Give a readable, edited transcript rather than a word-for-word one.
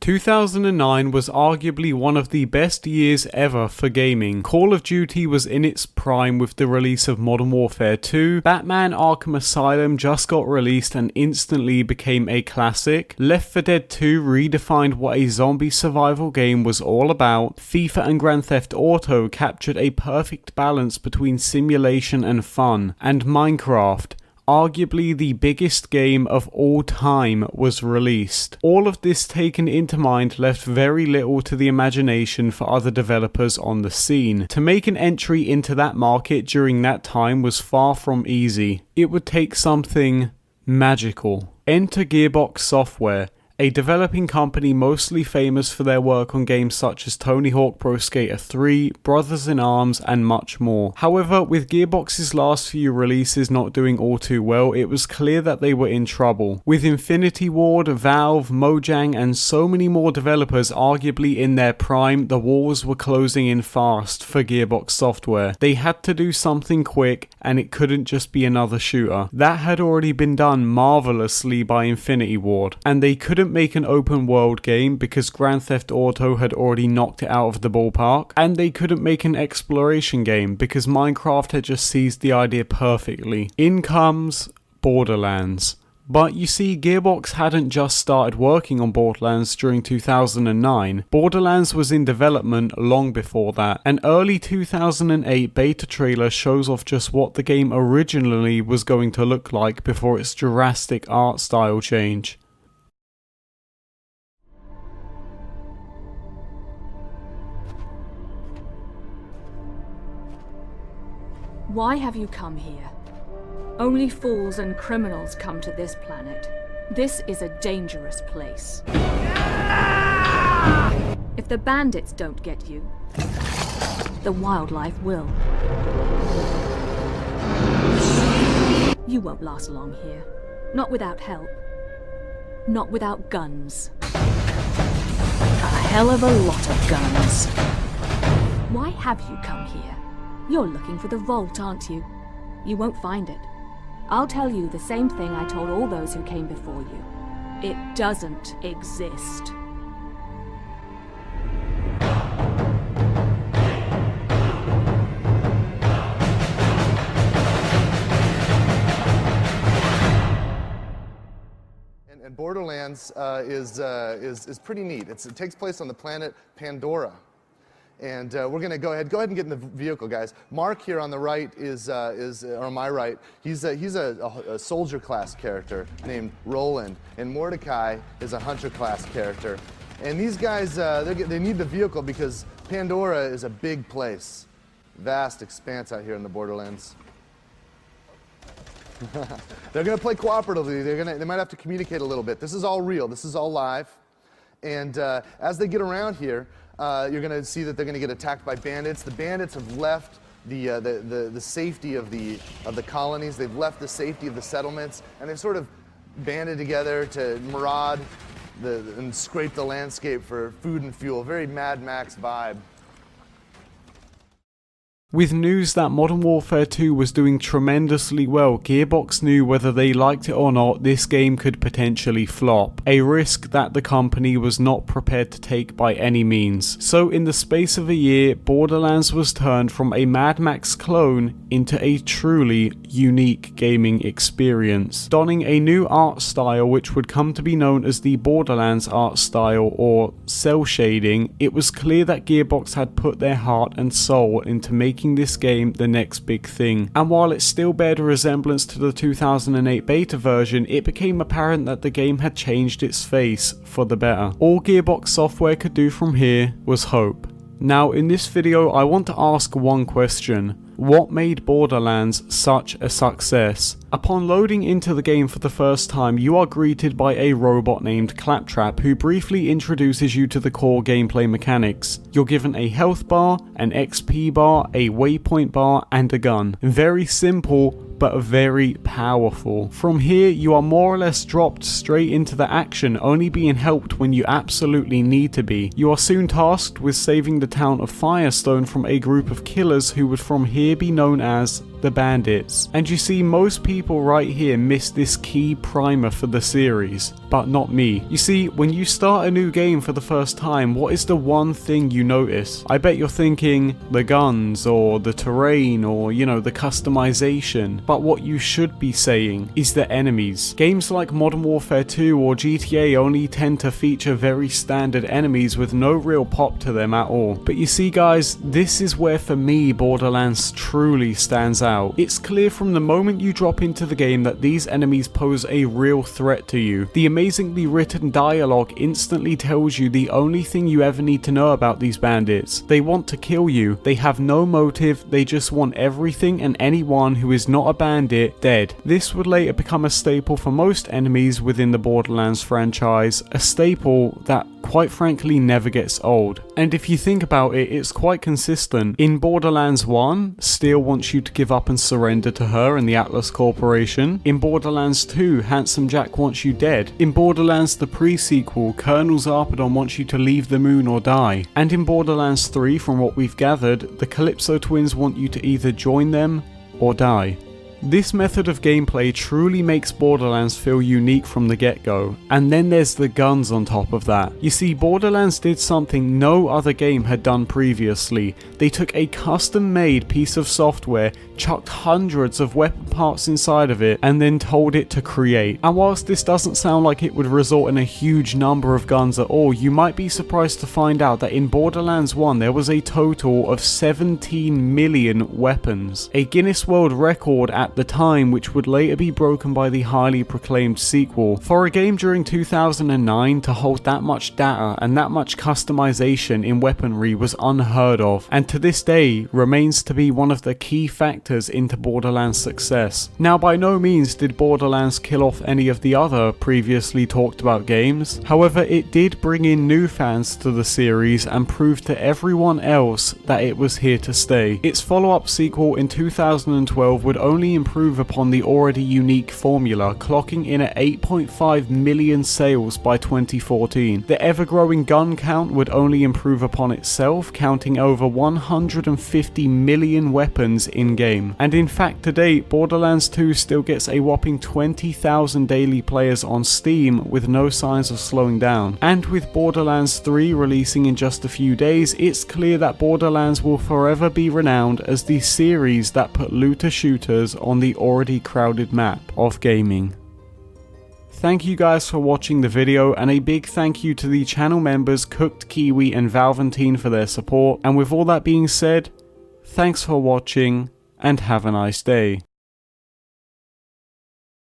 2009 was arguably one of the best years ever for gaming. Call of Duty was in its prime with the release of Modern Warfare 2, Batman Arkham Asylum just got released and instantly became a classic, Left 4 Dead 2 redefined what a zombie survival game was all about, FIFA and Grand Theft Auto captured a perfect balance between simulation and fun, and Minecraft, arguably the biggest game of all time, was released. All of this taken into mind left very little to the imagination for other developers on the scene. To make an entry into that market during that time was far from easy. It would take something magical. Enter Gearbox Software, a developing company mostly famous for their work on games such as Tony Hawk Pro Skater 3, Brothers in Arms, and much more. However, with Gearbox's last few releases not doing all too well, it was clear that they were in trouble. With InfinityWard, Valve, Mojang, and so many more developers arguably in their prime, the walls were closing in fast for Gearbox Software. They had to do something quick, and it couldn't just be another shooter. That had already been done marvelously by InfinityWard, and they couldn't make an open world game because Grand Theft Auto had already knocked it out of the ballpark, and they couldn't make an exploration game because Minecraft had just seized the idea perfectly. In comes Borderlands. But you see, Gearbox hadn't just started working on Borderlands during 2009. Borderlands was in development long before that. An early 2008 beta trailer shows off just what the game originally was going to look like before its drastic art style change. Why have you come here? Only fools and criminals come to this planet. This is a dangerous place. If the bandits don't get you, the wildlife will. You won't last long here. Not without help. Not without guns. A hell of a lot of guns. Why have you come here? You're looking for the vault, aren't you? You won't find it. I'll tell you the same thing I told all those who came before you. It doesn't exist. And Borderlands is pretty neat. It takes place on the planet Pandora. And we're going to go ahead and get in the vehicle, guys. Mark here on the right or on my right, he's a soldier class character named Roland, and Mordecai is a hunter class character. And these guys, they need the vehicle because Pandora is a big place, vast expanse out here in the Borderlands. They're going to play cooperatively. They might have to communicate a little bit. This is all real. This is all live. And as they get around here, you're going to see that they're going to get attacked by bandits. The bandits have left the safety of the colonies. They've left the safety of the settlements, and they've sort of banded together to maraud and scrape the landscape for food and fuel. Very Mad Max vibe. With news that Modern Warfare 2 was doing tremendously well, Gearbox knew whether they liked it or not, this game could potentially flop, a risk that the company was not prepared to take by any means. So in the space of a year, Borderlands was turned from a Mad Max clone into a truly unique gaming experience. Donning a new art style which would come to be known as the Borderlands art style or cel shading, it was clear that Gearbox had put their heart and soul into making this game the next big thing. And while it still bared a resemblance to the 2008 beta version, it became apparent that the game had changed its face for the better. All Gearbox Software could do from here was hope. Now in this video I want to ask one question. What made Borderlands such a success? Upon loading into the game for the first time, you are greeted by a robot named Claptrap who briefly introduces you to the core gameplay mechanics. You're given a health bar, an XP bar, a waypoint bar, and a gun. Very simple, but very powerful. From here, you are more or less dropped straight into the action, only being helped when you absolutely need to be. You are soon tasked with saving the town of Firestone from a group of killers who would from here be known as the bandits. And you see, most people right here miss this key primer for the series, but not me. You see, when you start a new game for the first time, what is the one thing you notice? I bet you're thinking the guns, or the terrain, or you know, the customization. But what you should be saying is the enemies. Games like Modern Warfare 2 or GTA only tend to feature very standard enemies with no real pop to them at all. But you see guys, this is where for me Borderlands truly stands out. It's clear from the moment you drop into the game that these enemies pose a real threat to you. The amazingly written dialogue instantly tells you the only thing you ever need to know about these bandits. They want to kill you. They have no motive. They just want everything and anyone who is not a bandit dead. This would later become a staple for most enemies within the Borderlands franchise, a staple that quite frankly never gets old. And if you think about it, it's quite consistent. In Borderlands 1, Steel wants you to give up and surrender to her and the Atlas Corporation. In Borderlands 2, Handsome Jack wants you dead. In Borderlands the pre-sequel, Colonel Zarpedon wants you to leave the moon or die. And in Borderlands 3, from what we've gathered, the Calypso twins want you to either join them or die. This method of gameplay truly makes Borderlands feel unique from the get-go, and then there's the guns on top of that. You see, Borderlands did something no other game had done previously. They took a custom-made piece of software, chucked hundreds of weapon parts inside of it, and then told it to create. And whilst this doesn't sound like it would result in a huge number of guns at all, you might be surprised to find out that in Borderlands 1 there was a total of 17 million weapons, a Guinness World Record at the time, which would later be broken by the highly proclaimed sequel. For a game during 2009 to hold that much data and that much customization in weaponry was unheard of, and to this day remains to be one of the key factors into Borderlands' success. Now, by no means did Borderlands kill off any of the other previously talked about games, however it did bring in new fans to the series and prove to everyone else that it was here to stay. Its follow-up sequel in 2012 would only improve upon the already unique formula, clocking in at 8.5 million sales by 2014. The ever-growing gun count would only improve upon itself, counting over 150 million weapons in-game. And in fact, to date, Borderlands 2 still gets a whopping 20,000 daily players on Steam with no signs of slowing down. And with Borderlands 3 releasing in just a few days, it's clear that Borderlands will forever be renowned as the series that put looter shooters on the already crowded map of gaming. Thank you guys for watching the video, and a big thank you to the channel members CookedKiwi and Valventin for their support. And with all that being said, thanks for watching and have a nice day.